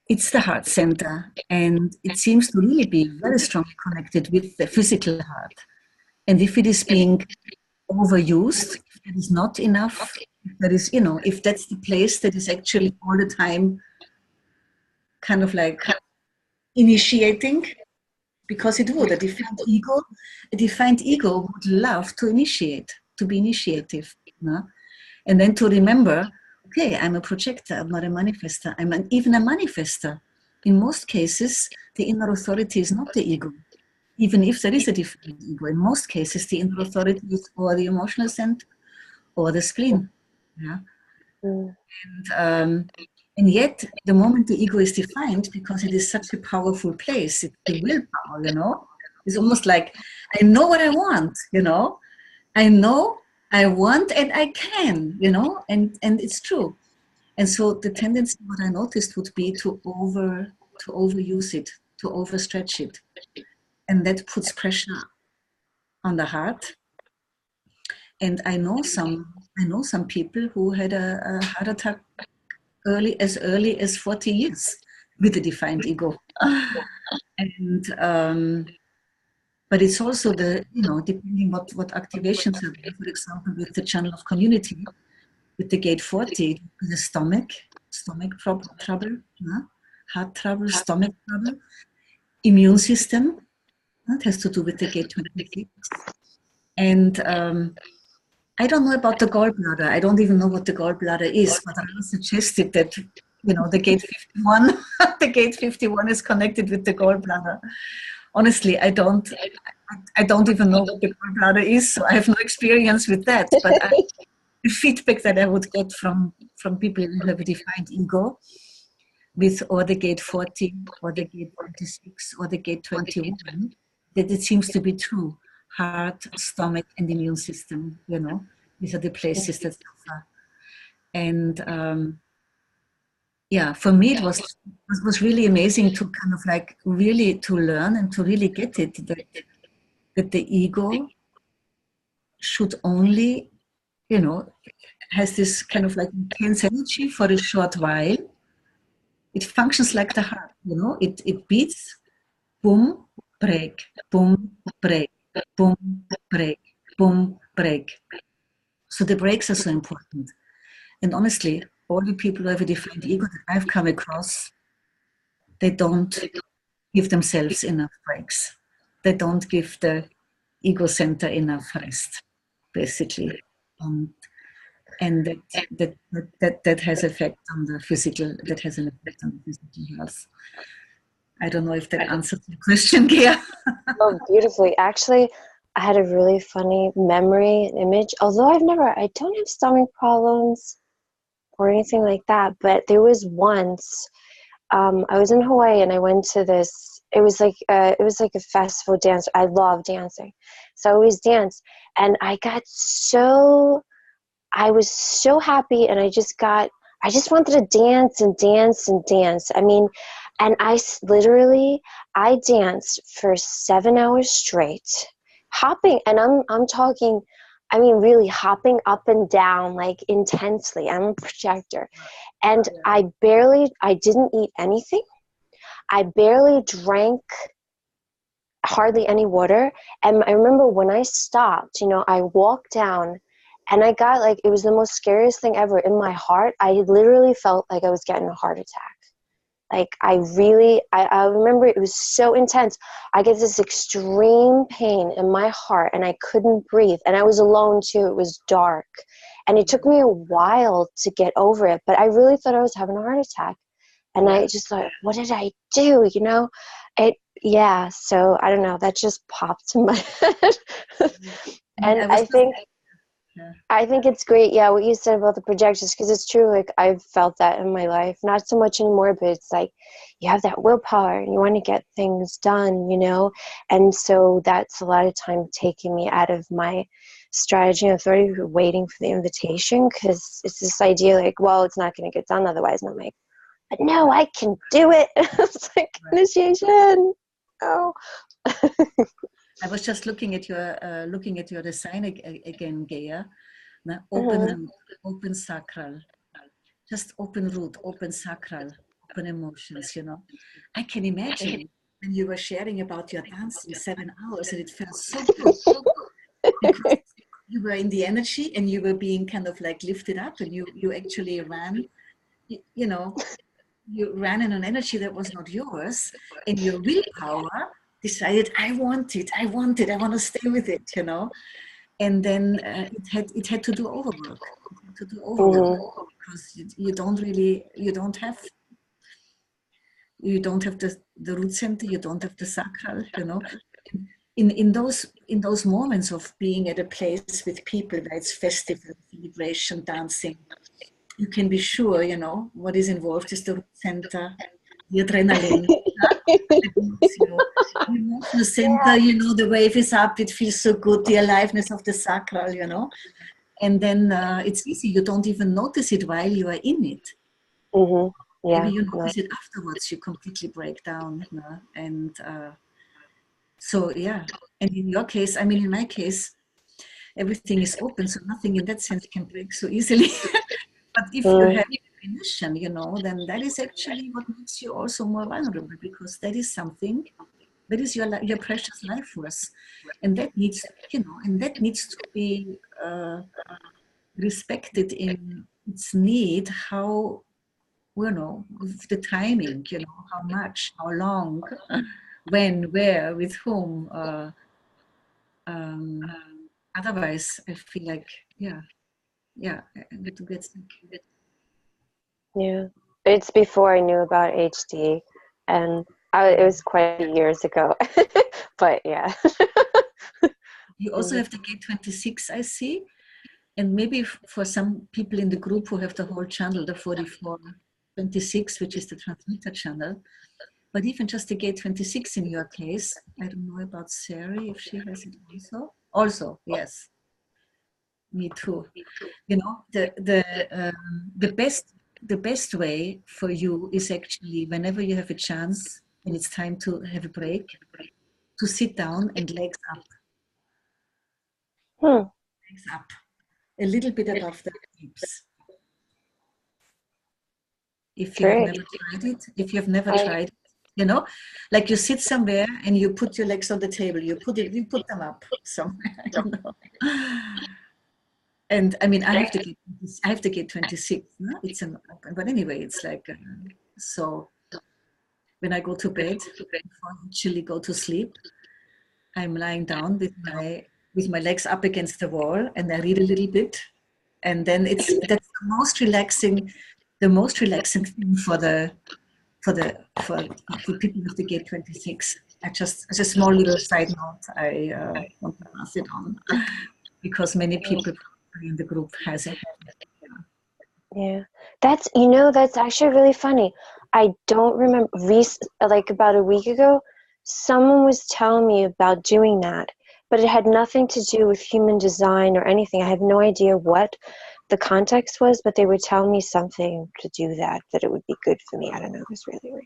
it's the heart center, and it seems to really be very strongly connected with the physical heart. And if it is being overused, if there is not enough, if there is, if that's the place that is actually all the time kind of like initiating, because it would, a defined ego would love to initiate, to be initiative, and then to remember, okay, I'm a projector, I'm not a manifester, even a manifester. In most cases, the inner authority is not the ego. Even if there is a defined ego, in most cases, the inner authority is or the emotional center or the spleen. Yeah. And yet, the moment the ego is defined, because it is such a powerful place, it's the willpower, it's almost like, I know what I want, I know I want and I can, and it's true. And so the tendency, what I noticed, would be to overuse it, to overstretch it. And that puts pressure on the heart. And I know some people who had a heart attack as early as 40 years with a defined ego. And but it's also depending what activations are there. For example, with the channel of community, with the gate 40, the stomach trouble, heart trouble, stomach trouble, immune system. That has to do with the gate 26. And I don't know about the gallbladder. I don't even know what the gallbladder is, but I suggested that, the gate 51, the gate 51 is connected with the gallbladder. Honestly, I don't even know what the gallbladder is, so I have no experience with that. But the feedback that I would get from people who have a defined ego, with or the gate 40 or the gate 26 or the gate 21, that it seems to be true. Heart, stomach, and immune system, these are the places that suffer. And for me it was really amazing to kind of like really to learn and to really get it, that the ego should only, has this kind of like intense energy for a short while. It functions like the heart, it beats, boom, break, boom, break, boom, break, boom, break. So the breaks are so important. And honestly, all the people who have a defined ego that I've come across, they don't give themselves enough breaks. They don't give the ego center enough rest, basically. And that has effect on the physical, that has an effect on the physical health. I don't know if that answers your question, Gia. Oh, beautifully. Actually, I had a really funny memory and image. Although I don't have stomach problems or anything like that, but there was once, I was in Hawaii and I went to this, it was like a festival dance. I love dancing. So I always dance. And I was so happy, and I just wanted to dance and dance and dance. I mean, and I danced for 7 hours straight, hopping, and I'm talking, I mean, really hopping up and down, like intensely. I'm a projector. And I didn't eat anything. I barely drank hardly any water. And I remember when I stopped, I walked down and I got it was the most scariest thing ever. In my heart, I literally felt like I was getting a heart attack. Like I remember it was so intense. I get this extreme pain in my heart and I couldn't breathe. And I was alone too. It was dark. And it took me a while to get over it, but I really thought I was having a heart attack. And I just thought, what did I do? So I don't know, that just popped in my head. And I think it's great, what you said about the projections, because it's true, like I've felt that in my life, not so much anymore, but it's like you have that willpower and you want to get things done, and so that's a lot of time taking me out of my strategy and authority, waiting for the invitation, because it's this idea like, well, it's not going to get done otherwise, and I'm like, but no, I can do it. It's like initiation. Oh. I was just looking at your design again, Gaia. Now, open open sacral, just open root, open sacral, open emotions. I can imagine when you were sharing about your dancing 7 hours, and it felt so good because you were in the energy and you were being kind of like lifted up, and you actually ran. You ran in an energy that was not yours, and your willpower decided, I want to stay with it, and then it had to do overwork. Because you don't have the root center, you don't have the sacral, in those moments of being at a place with people where it's festival, celebration, dancing, you can be sure, what is involved is the root center, the adrenaline. The emotional center, the wave is up, it feels so good, the aliveness of the sacral, and then it's easy, you don't even notice it while you are in it. Maybe you notice it afterwards, you completely break down, and so and in your case, in my case, everything is open, so nothing in that sense can break so easily. But if you have definition, then that is actually what makes you also more vulnerable, because that is something that is your precious life force, and that needs, to be respected in its need. How, with the timing, how much, how long, when, where, with whom. otherwise I feel like, yeah, I need to get something. Yeah. It's before I knew about HD, and it was quite years ago. But yeah. You also have the gate 26, I see. And maybe for some people in the group who have the whole channel, the 4426, which is the transmitter channel, but even just the gate 26 in your case, I don't know about Sari, if she has it also. Also, yes, me too. You know, the best way for you is actually whenever you have a chance and it's time to have a break, to sit down and legs up, legs up, a little bit above the hips. If you have Great. never tried it, if you have never tried it, you know, like you sit somewhere and you put your legs on the table, you put them up somewhere, you know. And I mean, I have to get 26. No? It's an open, but anyway, it's like so. When I go to bed, before I actually go to sleep, I'm lying down with my legs up against the wall, and I read a little bit, and then that's the most relaxing thing for people with the gate 26. As a small little side note, I want to pass it on because many people in the group has it. Yeah. That's actually really funny. I don't remember, like about a week ago, someone was telling me about doing that, but it had nothing to do with human design or anything. I have no idea what the context was, but they would tell me something to do that it would be good for me. I don't know. It was really weird.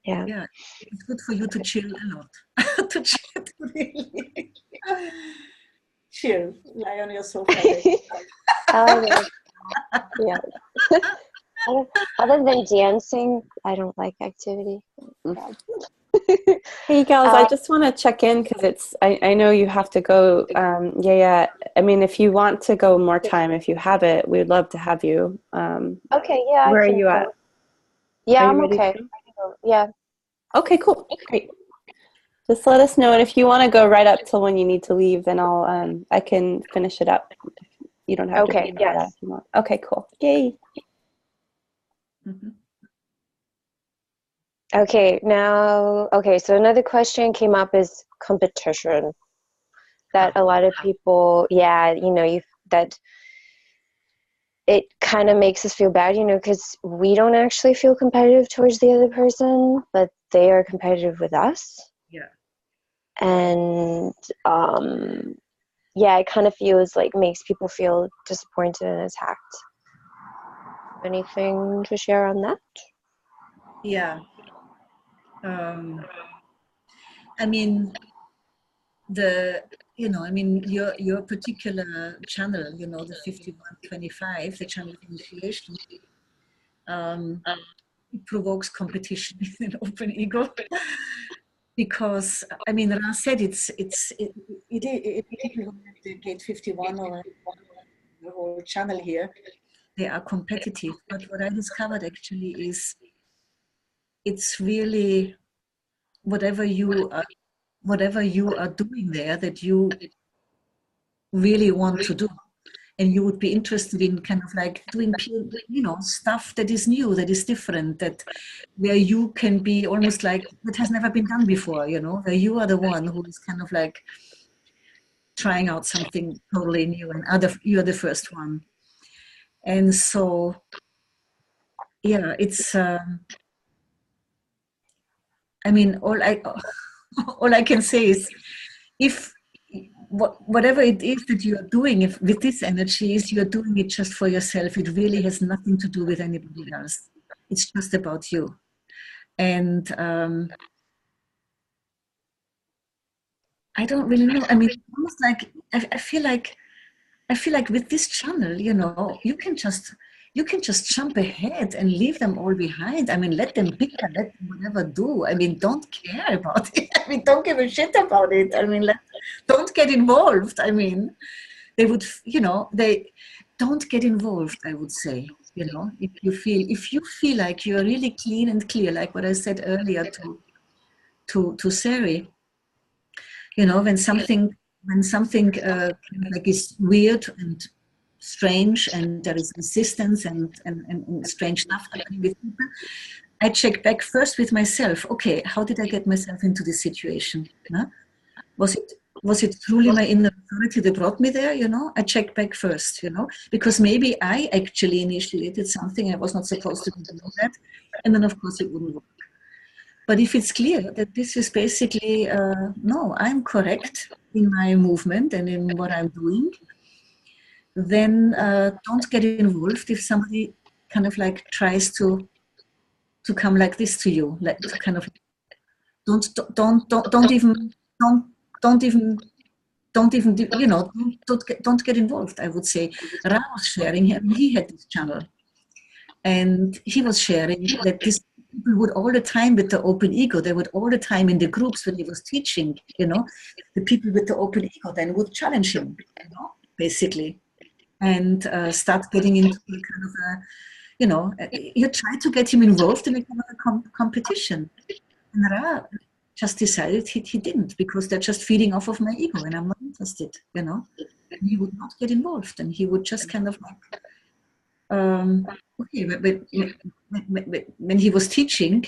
Yeah. Yeah, it's good for you to chill a lot. To chill, really. Chill, lie on your sofa. Yeah. Other than dancing, I don't like activity. Hey, gals, I just want to check in because I know you have to go. Yeah. I mean, if you want to go more time, if you have it, we'd love to have you. Okay, yeah. Where are you at? Yeah, Are you I'm okay. Yeah. Okay, cool. Great. Just let us know, and if you want to go right up till when you need to leave, then I can finish it up. You don't have to be that if you want. Okay, cool. Yay. Mm-hmm. Okay, so another question came up is competition. That a lot of people, that it kind of makes us feel bad, because we don't actually feel competitive towards the other person, but they are competitive with us. Yeah. And it kind of feels like makes people feel disappointed and attacked. Anything to share on that? Yeah. I mean, your particular channel, the 5125, the channel of initiation, it provokes competition in an open ego. Because I mean, Ra said it people who have the gate 51 or the whole channel here, they are competitive. But what I discovered actually is it's really whatever you are doing there that you really want to do, and you would be interested in kind of like doing stuff that is new, that is different, that where you can be almost like that has never been done before, where you are the one who is kind of like trying out something totally new, and you're the first one. And so it's I mean, all I can say is, if whatever it is that you are doing, if with this energy, is you're doing it just for yourself. It really has nothing to do with anybody else. It's just about you. And I don't really know. I mean, almost like I feel like with this channel, you can just jump ahead and leave them all behind. I mean, let them pick and let them whatever do. I mean, don't care about it. I mean, don't give a shit about it. I mean, don't get involved. I mean, they would, they don't get involved, I would say. If you feel like you're really clean and clear, like what I said earlier to Sari, when something when something kind of like is weird and strange, and there is resistance and strange stuff happening with people, I check back first with myself. Okay, how did I get myself into this situation? No? Was it truly my inner authority that brought me there? I check back first, because maybe I actually initiated something I was not supposed to be doing that, and then of course it wouldn't work. But if it's clear that this is basically no, I'm correct in my movement and in what I'm doing, then don't get involved if somebody kind of like tries to come like this to you, like to kind of don't even don't get involved. I would say Ra was sharing, he had this channel, and he was sharing that these people would all the time with the open ego, they would all the time in the groups when he was teaching, the people with the open ego then would challenge him, basically, and start getting into a kind of a, you try to get him involved in a kind of a competition. And Ra just decided he didn't, because they're just feeding off of my ego and I'm not interested, And he would not get involved, and he would just kind of like, okay, when he was teaching,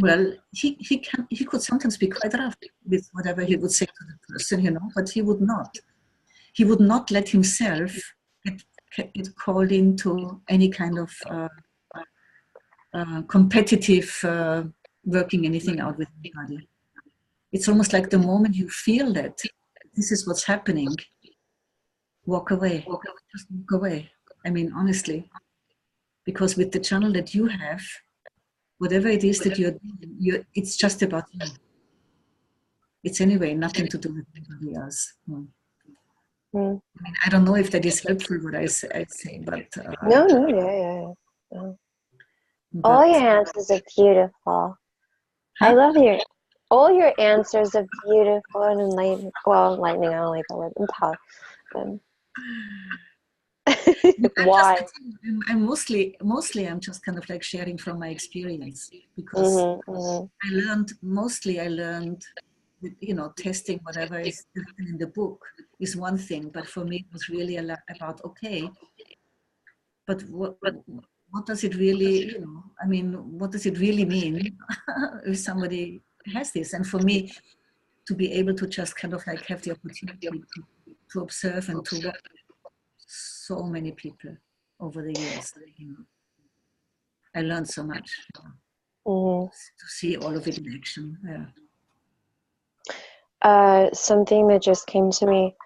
well, he could sometimes be quite rough with whatever he would say to the person, but he would not let himself get called into any kind of competitive working anything out with anybody. It's almost like the moment you feel that this is what's happening, walk away. Just walk away. I mean, honestly, because with the channel that you have, whatever it is that you're doing, it's just about you. It's anyway nothing to do with anybody else. I mean, I don't know if that is helpful what I say, but no, yeah. All your answers are beautiful. Huh? I love all your answers are beautiful and enlightening. Well, enlightening, I don't like that word. Empowering. Why? I'm mostly I'm just kind of like sharing from my experience, because I learned, testing whatever is written in the book is one thing, but for me it was really a lot about, okay, but what does it really, what does it really mean if somebody has this? And for me to be able to just kind of like have the opportunity to observe and to work with so many people over the years, I learned so much to see all of it in action. Something that just came to me.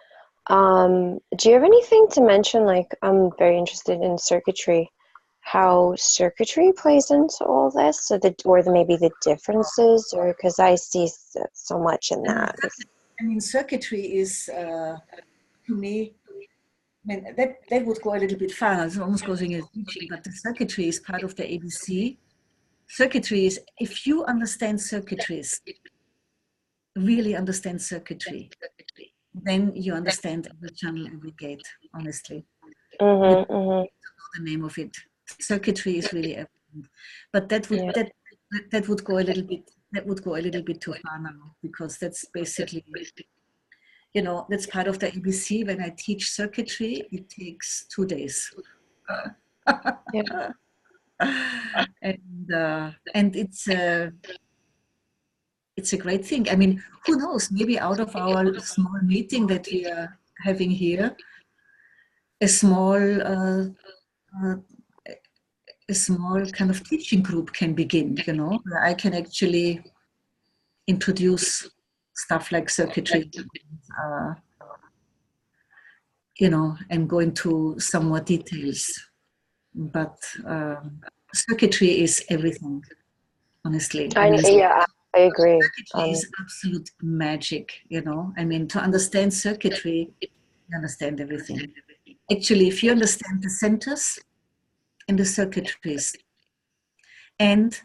Do you have anything to mention? Like, I'm very interested in circuitry, how circuitry plays into all this, or maybe the differences, or because I see so much in that. I mean, circuitry is, to me, that would go a little bit far. It's almost going as teaching, but the circuitry is part of the ABC. Circuitry is, if you understand circuitries, really understand circuitry, then you understand every channel, every gate, honestly. You know the name of it. Circuitry is really everything. But that would go a little bit too far now, because that's basically, that's part of the ABC. When I teach circuitry, it takes 2 days. And it's a great thing. I mean, who knows? Maybe out of our small meeting that we are having here, a small kind of teaching group can begin, where I can actually introduce stuff like circuitry, and go into some more details. But circuitry is everything, honestly. I agree. Circuitry is absolute magic, I mean, to understand circuitry, you understand everything. Actually, if you understand the centers and the circuitries and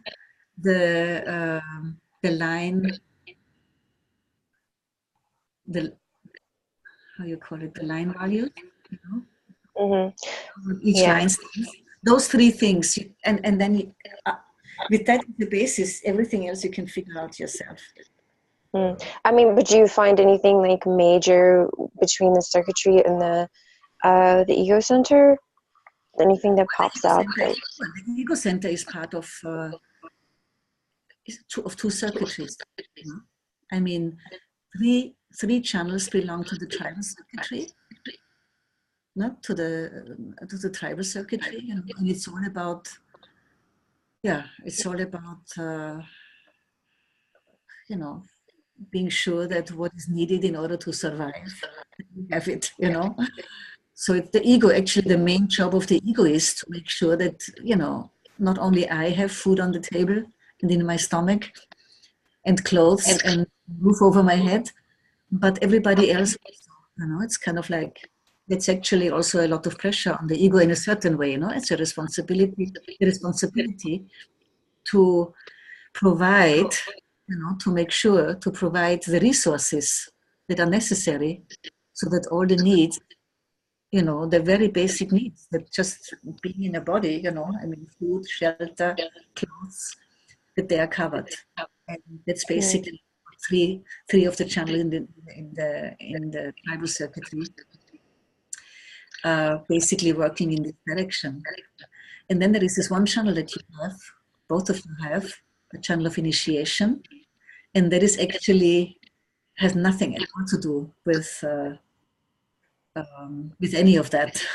the line, how you call it, the line values, each line stands, those 3 things, and then with that as the basis, everything else you can figure out yourself. I mean, but do you find anything like major between the circuitry and the ego center? Anything that pops out? The ego center is part of two circuitries. I mean, three channels belong to the tribal circuitry, not to the tribal circuitry, and it's all about, it's all about being sure that what is needed in order to survive, we have it. So it's the ego. Actually, the main job of the ego is to make sure that not only I have food on the table and in my stomach, and clothes and roof over my head, but everybody else. It's kind of like, it's actually also a lot of pressure on the ego in a certain way. It's a responsibility to provide, to make sure to provide the resources that are necessary so that all the needs, the very basic needs that just being in a body, I mean, food, shelter, clothes, that they are covered. And that's basically three of the channels in the tribal circuitry basically working in this direction. And then there is this one channel that you have, both of you have, a channel of initiation, and that is actually has nothing at all to do with any of that.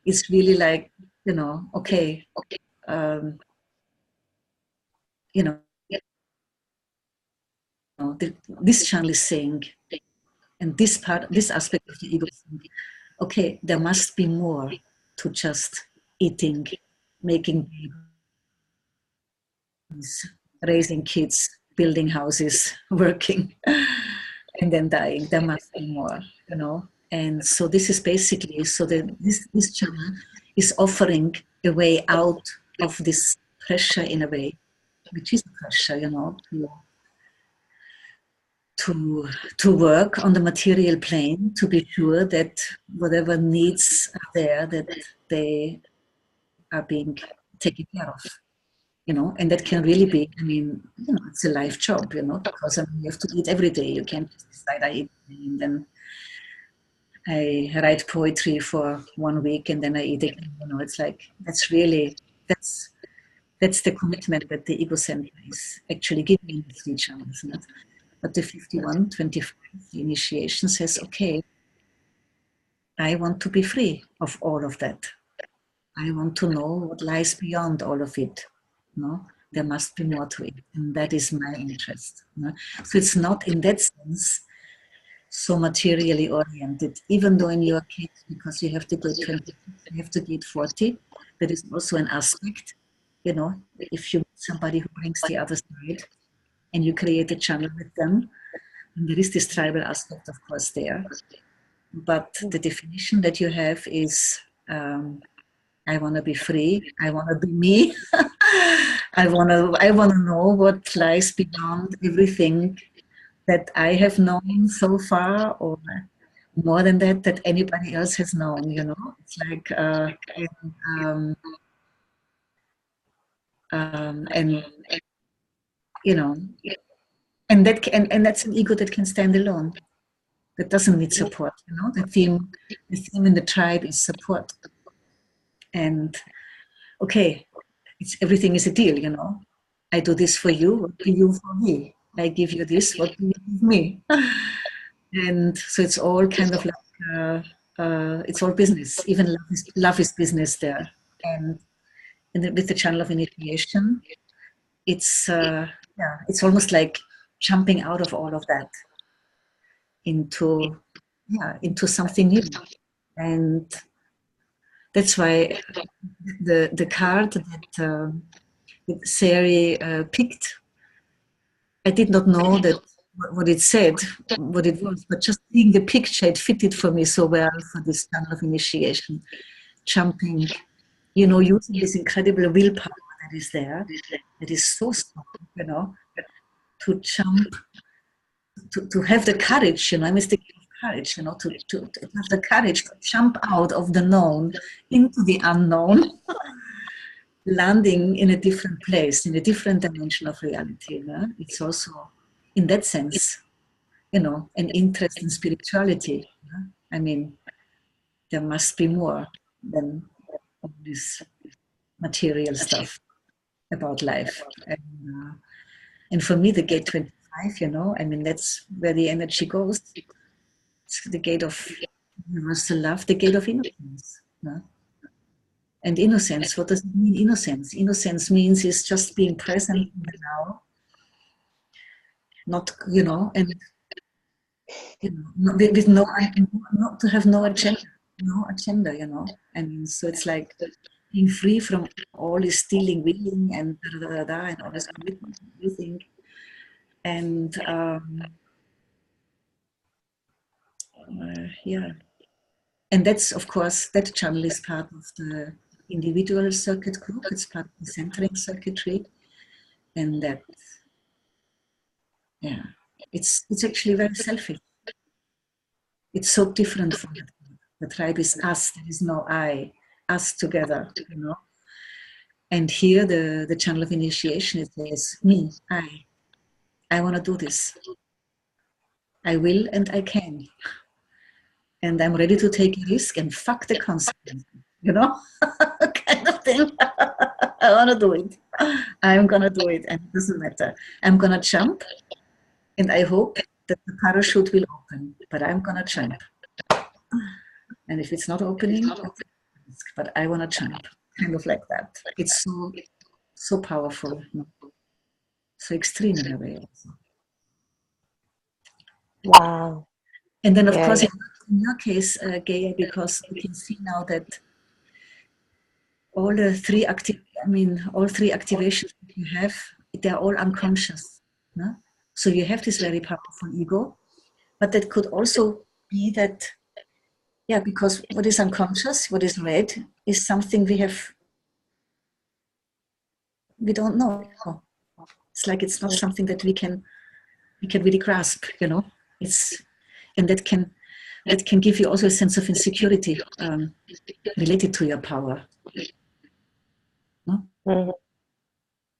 It's really like, okay, this channel is saying, and this aspect of the ego is saying, okay, there must be more to just eating, making babies, raising kids, building houses, working, and then dying. There must be more, And so this is basically, so that this channel is offering a way out of this pressure in a way, which is pressure, to work on the material plane, to be sure that whatever needs are there, that they are being taken care of, and that can really be, I mean, it's a life job, because you have to eat every day. You can't just decide I eat and then I write poetry for 1 week and then I eat again. It's like, that's the commitment that the ego center is actually giving the three channels. But the 51-25, the initiation says, okay, I want to be free of all of that. I want to know what lies beyond all of it. There must be more to it. And that is my interest. So it's not in that sense so materially oriented, even though in your case, because you have to go 20, you have to get 40, there is also an aspect, if you meet somebody who brings the other side, and you create a channel with them. And there is this tribal aspect, of course, there. But the definition that you have is, I want to be free. I want to be me. I want to know what lies beyond everything that I have known so far, or more than that anybody else has known. It's like, and that's an ego that can stand alone, that doesn't need support. The theme in the tribe is support. And okay, everything is a deal. I do this for you, what do you for me? I give you this, what do you give me? And so it's all kind of like it's all business. Even love is business there. And with the channel of initiation, it's almost like jumping out of all of that into something new. And that's why the card that Sari picked, I did not know that what it said, what it was, but just seeing the picture, it fitted for me so well for this channel of initiation. Jumping, using this incredible willpower that is there, that is so strong, to jump, to have the courage, I'm a stick of courage, to have the courage to jump out of the known into the unknown, landing in a different place, in a different dimension of reality. It's also in that sense, an interest in spirituality. I mean, there must be more than all this material stuff about life. And for me, the gate 25, I mean, that's where the energy goes. It's the gate of universal love, the gate of innocence. And innocence, what does it mean, innocence? Innocence means is just being present in the now, not, and with not to have no agenda, I mean, so it's like being free from all this stealing, willing, and and all this commitment, everything. And and that's, of course, that channel is part of the individual circuit group. It's part of the centering circuitry, and that, it's actually very selfish. It's so different from the tribe. The tribe is us. There is no I. Us together, And here, the channel of initiation, it says me, I want to do this. I will and I can. And I'm ready to take a risk and fuck the consequences, kind of thing. I want to do it. I'm going to do it, and it doesn't matter. I'm going to jump, and I hope that the parachute will open, but I'm going to jump. And if it's not opening, but I want to jump, kind of like that. It's so powerful, so extreme in a way also. Wow. And then, of course, in your case, Gaia, because we can see now that all three activations that you have, they're all unconscious. No? So you have this very powerful ego, but that could also be that, because what is unconscious, what is red, is something we don't know. It's like it's not something that we can really grasp, and that can give you also a sense of insecurity related to your power. No? Mm-hmm.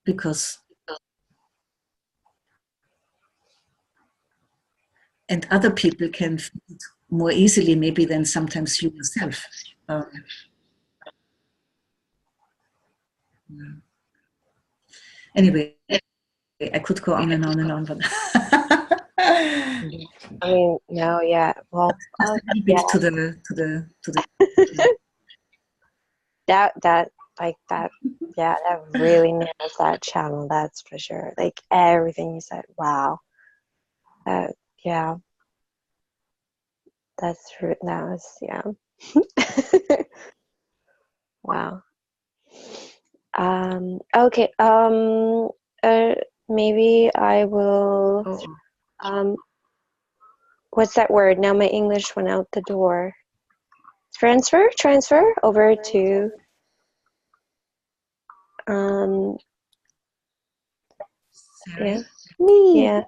Because and other people can feel it more easily maybe than sometimes you yourself. Anyway, I could go on and on and on, but I mean, no, yeah. Well, to the that like that, that really nails that channel. That's for sure. Like everything you said. Wow. Yeah. That's true. That was Wow. Okay. Maybe I will. What's that word? Now my English went out the door. Transfer over to. Sarah? Me. Yeah.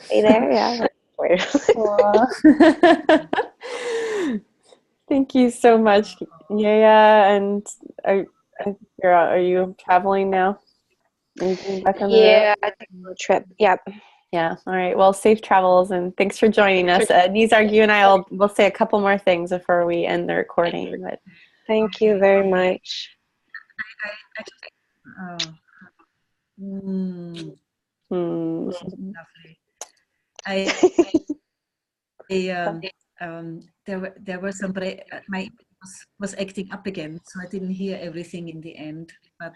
Hey there. Yeah. Thank you so much, Yaya. And are you traveling now? Are you getting back on the road? I think a trip. Yep. Yeah. All right. Well, safe travels, and thanks for joining us. Nisarg, you and I will say a couple more things before we end the recording. But thank you very much. Lovely. There were some my was acting up again, so I didn't hear everything in the end. But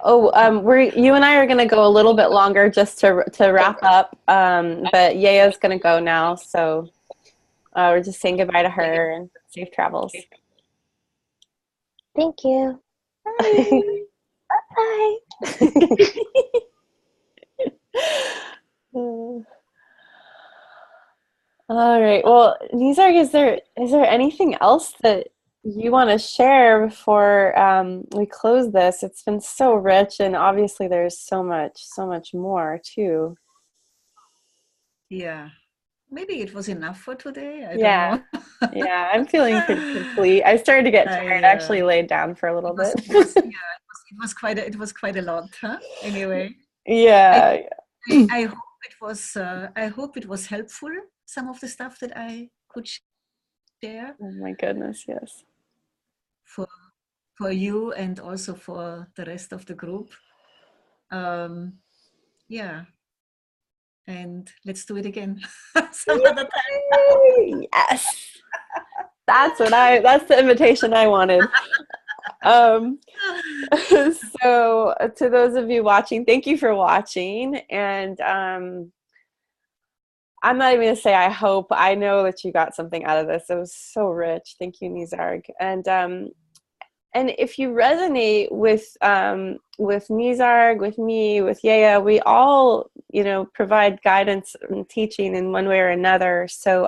you and I are going to go a little bit longer just to wrap up. But Yaya's going to go now, so we're just saying goodbye to her and safe travels. Thank you. Bye. Bye. All right. Well, Nisarg, is there anything else that you want to share before we close this? It's been so rich, and obviously there's so much more too. Yeah. Maybe it was enough for today. I don't know. Yeah, I'm feeling pretty complete. I started to get tired. I actually laid down for a little bit. It was quite a lot, huh? Anyway. Yeah. I hope I hope it was helpful, some of the stuff that I could share Oh my goodness, yes. for you and also for the rest of the group. Yeah. And let's do it again some other time. Yes. That's the invitation I wanted. So to those of you watching, thank you for watching. And I'm not even going to say I hope. I know that you got something out of this. It was so rich. Thank you, Nisarg. And if you resonate with Nisarg, with me, with Yaya, we all, provide guidance and teaching in one way or another. So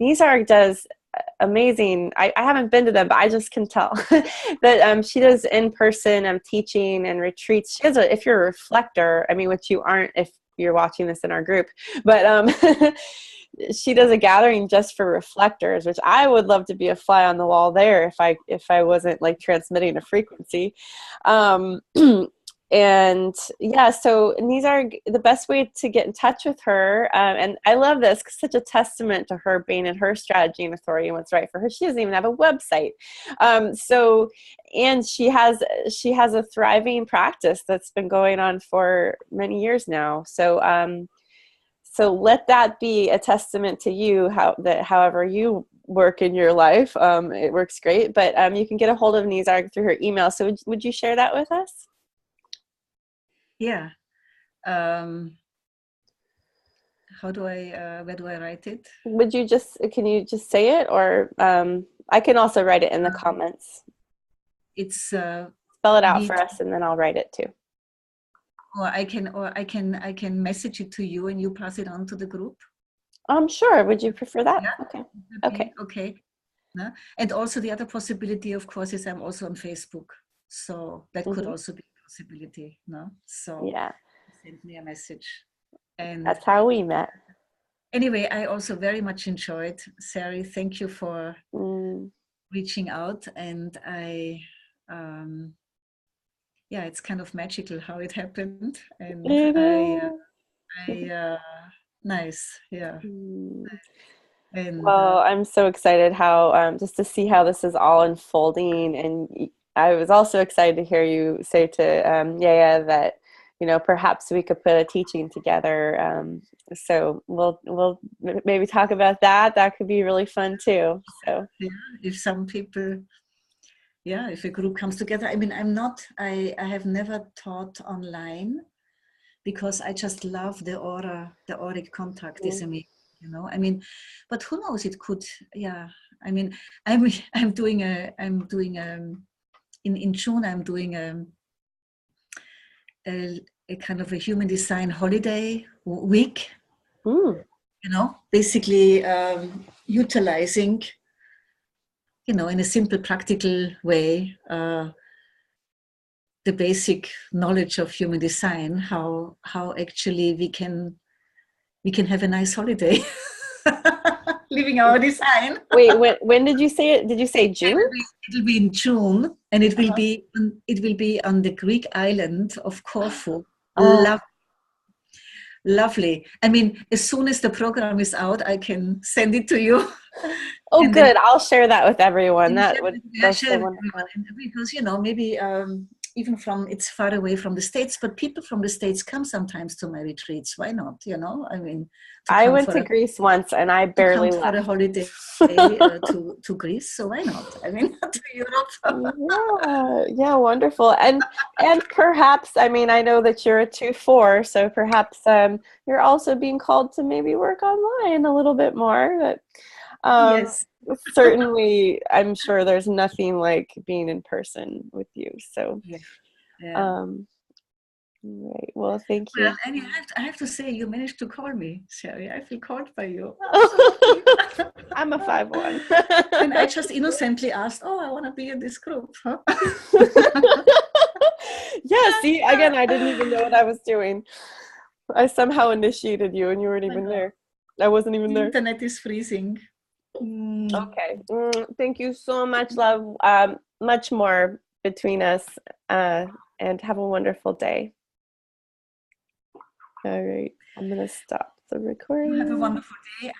Nisarg does amazing. I haven't been to them, but I just can tell that she does in-person teaching and retreats. She has if you're a reflector, which you aren't if you're watching this in our group, but she does a gathering just for reflectors, which I would love to be a fly on the wall there if I wasn't like transmitting a frequency. And yeah, so these are the best way to get in touch with her. And I love this because it's such a testament to her being in her strategy and authority and what's right for her. She doesn't even have a website. And she has a thriving practice that's been going on for many years now. So let that be a testament to you, however you work in your life, it works great. But you can get a hold of Nisarg through her email. So would you share that with us? Yeah. Where do I write it? Can you just say it, or I can also write it in the comments. It's spell it out for us, and then I'll write it too. Or I can message it to you and you pass it on to the group. Sure. Would you prefer that? Yeah. Okay. And also the other possibility, of course, is I'm also on Facebook, so that could also be a possibility. No, so yeah, send me a message. And that's how we met. Anyway, I also very much enjoyed, Sari. Thank you for reaching out, and it's kind of magical how it happened, and nice, yeah. And well, I'm so excited how just to see how this is all unfolding, and I was also excited to hear you say to Yaya that perhaps we could put a teaching together. So we'll maybe talk about that. That could be really fun too. So yeah, if some people, if a group comes together. I have never taught online because I just love the auric contact is amazing. But who knows? It could. Yeah. I'm doing in June. I'm doing a kind of a human design holiday week. Basically utilizing, in a simple, practical way, the basic knowledge of human design. How actually we can have a nice holiday, living our design. Wait, when did you say it? Did you say June? It'll be in June, and it will be on the Greek island of Corfu. Lovely. As soon as the program is out, I can send it to you. Oh, and good. I'll share that with everyone. That would share with everyone. Because maybe even it's far away from the States, but people from the States come sometimes to my retreats. Why not? I went to Greece once, and I barely left for a holiday to Greece. So why not? To Europe. Yeah, wonderful. And perhaps, I know that you're a 2/4, so perhaps you're also being called to maybe work online a little bit more. But yes. Certainly, I'm sure there's nothing like being in person with you. So, right. Well, thank you. Well, and I have to say, you managed to call me, Sherry. I feel called by you. I'm a 5/1. And I just innocently asked, I want to be in this group. Huh? Yeah, see, again, I didn't even know what I was doing. I somehow initiated you, and you weren't even there. I wasn't even there. The internet is freezing. Okay. Thank you so much, love. Much more between us, and have a wonderful day. All right. I'm going to stop the You have a recording. wonderful day.